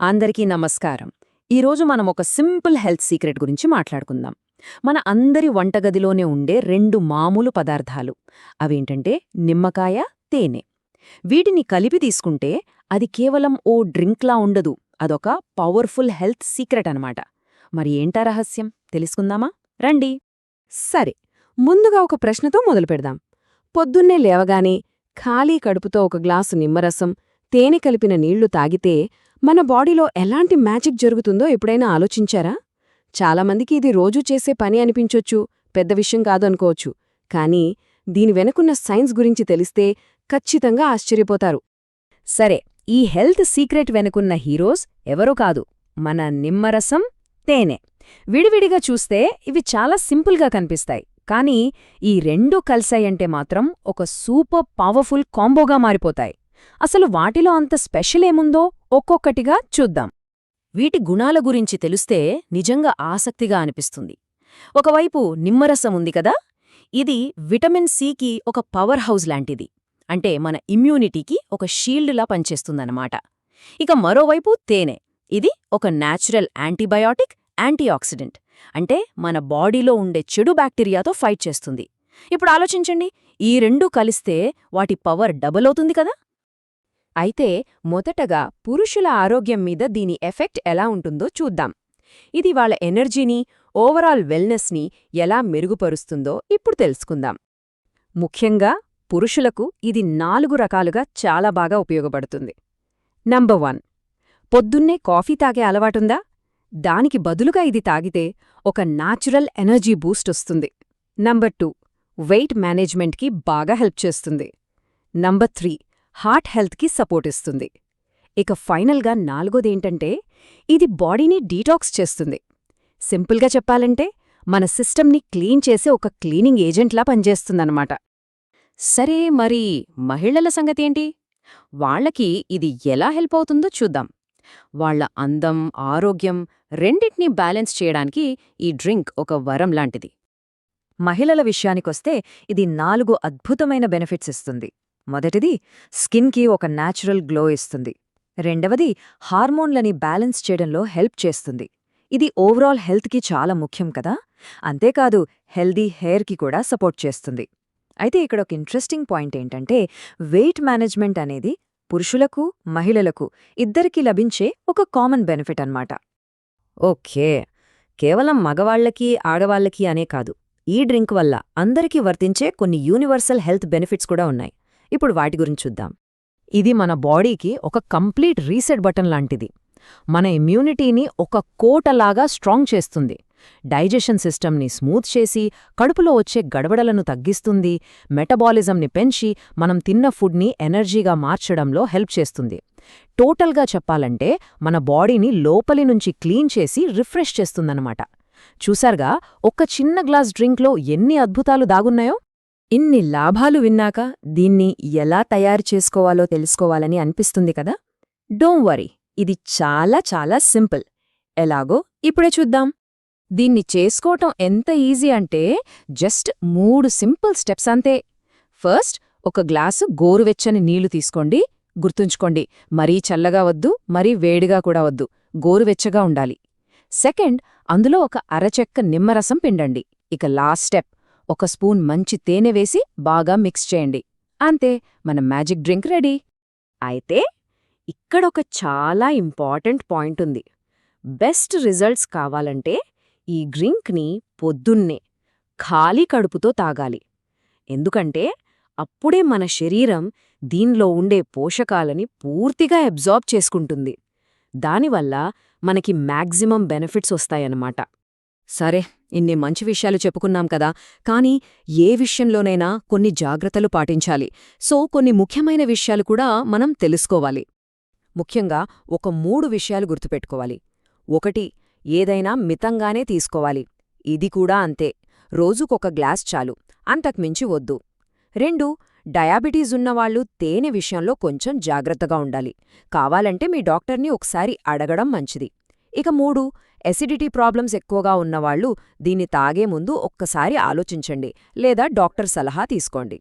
అందరికీ నమస్కారం. ఈరోజు మనం ఒక సింపుల్ హెల్త్ సీక్రెట్ గురించి మాట్లాడుకుందాం. మన అందరి వంటగదిలోనే ఉండే రెండు మామూలు పదార్థాలు. అవేంటంటే నిమ్మకాయ, తేనె. వీటిని కలిపి తీసుకుంటే అది కేవలం ఓ డ్రింక్లా ఉండదు, అదొక పవర్ఫుల్ హెల్త్ సీక్రెట్ అనమాట. మరి ఏంటా రహస్యం తెలుసుకుందామా? రండి. సరే, ముందుగా ఒక ప్రశ్నతో మొదలుపెడదాం. పొద్దున్నే లేవగానే ఖాళీ కడుపుతో ఒక గ్లాసు నిమ్మరసం, తేనె కలిపిన నీళ్లు తాగితే మన బాడీలో ఎలాంటి మ్యాజిక్ జరుగుతుందో ఎప్పుడైనా ఆలోచించారా? చాలామందికి ఇది రోజూ చేసే పని అనిపించొచ్చు, పెద్ద విషయం కాదు అనుకోవచ్చు. కానీ దీని వెనుకున్న సైన్స్ గురించి తెలిస్తే ఖచ్చితంగా ఆశ్చర్యపోతారు. సరే, ఈ హెల్త్ సీక్రెట్ వెనుకున్న హీరోస్ ఎవరో కాదు, మన నిమ్మరసం, తేనె. విడివిడిగా చూస్తే ఇవి చాలా సింపుల్గా కనిపిస్తాయి, కానీ ఈ రెండూ కలిసాయంటే మాత్రం ఒక సూపర్ పవర్ఫుల్ కాంబోగా మారిపోతాయి. అసలు వాటిలో అంత స్పెషల్ ఏముందో ఒక్కొక్కటిగా చూద్దాం. వీటి గుణాల గురించి తెలిస్తే నిజంగా ఆసక్తిగా అనిపిస్తుంది. ఒకవైపు నిమ్మరసం ఉంది కదా, ఇది విటమిన్ సికి ఒక పవర్ హౌస్ లాంటిది. అంటే మన ఇమ్యూనిటీకి ఒక షీల్డ్లా పనిచేస్తుందన్నమాట. ఇక మరోవైపు తేనె. ఇది ఒక న్యాచురల్ యాంటీబయాటిక్, యాంటీఆక్సిడెంట్. అంటే మన బాడీలో ఉండే చెడు బ్యాక్టీరియాతో ఫైట్ చేస్తుంది. ఇప్పుడు ఆలోచించండి, ఈ రెండూ కలిస్తే వాటి పవర్ డబుల్ అవుతుంది కదా. అయితే మొదటగా పురుషుల ఆరోగ్యం మీద దీని ఎఫెక్ట్ ఎలా ఉంటుందో చూద్దాం. ఇది వాళ్ళ ఎనర్జీని, ఓవరాల్ వెల్నెస్ని ఎలా మెరుగుపరుస్తుందో ఇప్పుడు తెలుసుకుందాం. ముఖ్యంగా పురుషులకు ఇది 4 రకాలుగా చాలా బాగా ఉపయోగపడుతుంది. నంబర్ 1, పొద్దున్నే కాఫీ తాగే అలవాటుందా? దానికి బదులుగా ఇది తాగితే ఒక న్యాచురల్ ఎనర్జీ బూస్ట్ వస్తుంది. నంబర్ 2, వెయిట్ మేనేజ్మెంట్కి బాగా హెల్ప్ చేస్తుంది. నంబర్ 3, హార్ట్ హెల్త్కి సపోర్ట్ ఇస్తుంది. ఇక ఫైనల్గా 4వదేంటంటే ఇది బాడీని డీటాక్స్ చేస్తుంది. సింపుల్గా చెప్పాలంటే మన సిస్టమ్ని క్లీన్ చేసే ఒక క్లీనింగ్ ఏజెంట్లా పనిచేస్తుందన్నమాట. సరే, మరి మహిళల సంగతేంటి? వాళ్లకి ఇది ఎలా హెల్ప్ అవుతుందో చూద్దాం. వాళ్ల అందం, ఆరోగ్యం రెండింటినీ బ్యాలెన్స్ చేయడానికి ఈ డ్రింక్ ఒక వరం లాంటిది. మహిళల విషయానికొస్తే ఇది 4 అద్భుతమైన బెనిఫిట్స్ ఇస్తుంది. మొదటిది, స్కిన్కి ఒక న్యాచురల్ గ్లో ఇస్తుంది. రెండవది, హార్మోన్లని బ్యాలెన్స్ చేయడంలో హెల్ప్ చేస్తుంది. ఇది ఓవరాల్ హెల్త్కి చాలా ముఖ్యం కదా. అంతేకాదు, హెల్దీ హెయిర్కి కూడా సపోర్ట్ చేస్తుంది. అయితే ఇక్కడ ఒక ఇంట్రెస్టింగ్ పాయింట్ ఏంటంటే, వెయిట్ మేనేజ్మెంట్ అనేది పురుషులకు, మహిళలకు ఇద్దరికీ లభించే ఒక కామన్ బెనిఫిట్ అన్నమాట. ఓకే, కేవలం మగవాళ్లకి, ఆడవాళ్లకి అనే కాదు, ఈ డ్రింక్ వల్ల అందరికీ వర్తించే కొన్ని యూనివర్సల్ హెల్త్ బెనిఫిట్స్ కూడా ఉన్నాయి. ఇప్పుడు వాటి గురించి చూద్దాం. ఇది మన బాడీకి ఒక కంప్లీట్ రీసెట్ బటన్ లాంటిది. మన ఇమ్యూనిటీని ఒక కోటలాగా స్ట్రాంగ్ చేస్తుంది. డైజెషన్ సిస్టమ్ని స్మూత్ చేసి కడుపులో వచ్చే గడబడలను తగ్గిస్తుంది. మెటబాలిజంని పెంచి మనం తిన్న ఫుడ్ని ఎనర్జీగా మార్చడంలో హెల్ప్ చేస్తుంది. టోటల్గా చెప్పాలంటే మన బాడీని లోపలి నుంచి క్లీన్ చేసి రిఫ్రెష్ చేస్తుందన్నమాట. చూసారుగా, ఒక్క చిన్న గ్లాస్ డ్రింక్లో ఎన్ని అద్భుతాలు దాగున్నాయో. ఇన్ని లాభాలు విన్నాక దీన్ని ఎలా తయారు చేసుకోవాలో తెలుసుకోవాలని అనిపిస్తుంది కదా. డోంట్ వరీ, ఇది చాలా చాలా సింపుల్. ఎలాగో ఇప్పుడే చూద్దాం. దీన్ని చేసుకోవటం ఎంత ఈజీ అంటే జస్ట్ 3 సింపుల్ స్టెప్స్ అంతే. ఫస్ట్, ఒక గ్లాసు గోరువెచ్చని నీళ్లు తీసుకోండి. గుర్తుంచుకోండి, మరీ చల్లగా వద్దు, మరీ వేడిగా కూడా వద్దు, గోరువెచ్చగా ఉండాలి. సెకండ్, అందులో ఒక అరచెక్క నిమ్మరసం పిండండి. ఇక లాస్ట్ స్టెప్, ఒక స్పూన్ మంచి తేనె వేసి బాగా మిక్స్ చేయండి. అంతే, మన మ్యాజిక్ డ్రింక్ రెడీ. అయితే ఇక్కడొక చాలా ఇంపార్టెంట్ పాయింట్ ఉంది. బెస్ట్ రిజల్ట్స్ కావాలంటే ఈ డ్రింక్ని పొద్దున్నే ఖాళీ కడుపుతో తాగాలి. ఎందుకంటే అప్పుడే మన శరీరం దీనిలో ఉండే పోషకాలని పూర్తిగా అబ్జార్బ్ చేసుకుంటుంది. దానివల్ల మనకి మ్యాక్సిమం బెనిఫిట్స్ వస్తాయన్నమాట. సరే, ఇన్ని మంచి విషయాలు చెప్పుకున్నాం కదా, కానీ ఏ విషయంలోనైనా కొన్ని జాగ్రత్తలు పాటించాలి. సో కొన్ని ముఖ్యమైన విషయాలు కూడా మనం తెలుసుకోవాలి. ముఖ్యంగా ఒక 3 విషయాలు గుర్తుపెట్టుకోవాలి. 1, ఏదైనా మితంగానే తీసుకోవాలి. ఇది కూడా అంతే, రోజుకొక గ్లాస్ చాలు, అంతకుమించి వద్దు. 2, డయాబెటీస్ ఉన్నవాళ్లు తేనె విషయంలో కొంచెం జాగ్రత్తగా ఉండాలి. కావాలంటే మీ డాక్టర్ని ఒకసారి అడగడం మంచిది. ఇక 3, ఎసిడిటీ ప్రాబ్లమ్స్ ఎక్కువగా ఉన్నవాళ్లు దీన్ని తాగే ముందు ఒక్కసారి ఆలోచించండి, లేదా డాక్టర్ సలహా తీసుకోండి.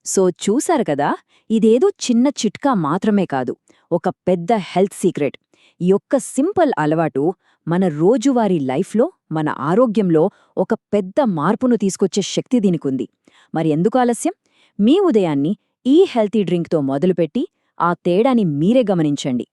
సో చూశారు కదా, ఇదేదో చిన్న చిట్కా మాత్రమే కాదు, ఒక పెద్ద హెల్త్ సీక్రెట్. ఈ యొక్క సింపుల్ అలవాటు మన రోజువారీ లైఫ్లో, మన ఆరోగ్యంలో ఒక పెద్ద మార్పును తీసుకొచ్చే శక్తి దీనికుంది. మరి ఎందుకు ఆలస్యం? మీ ఉదయాన్ని ఈ హెల్తీ డ్రింక్తో మొదలుపెట్టి ఆ తేడాని మీరే గమనించండి.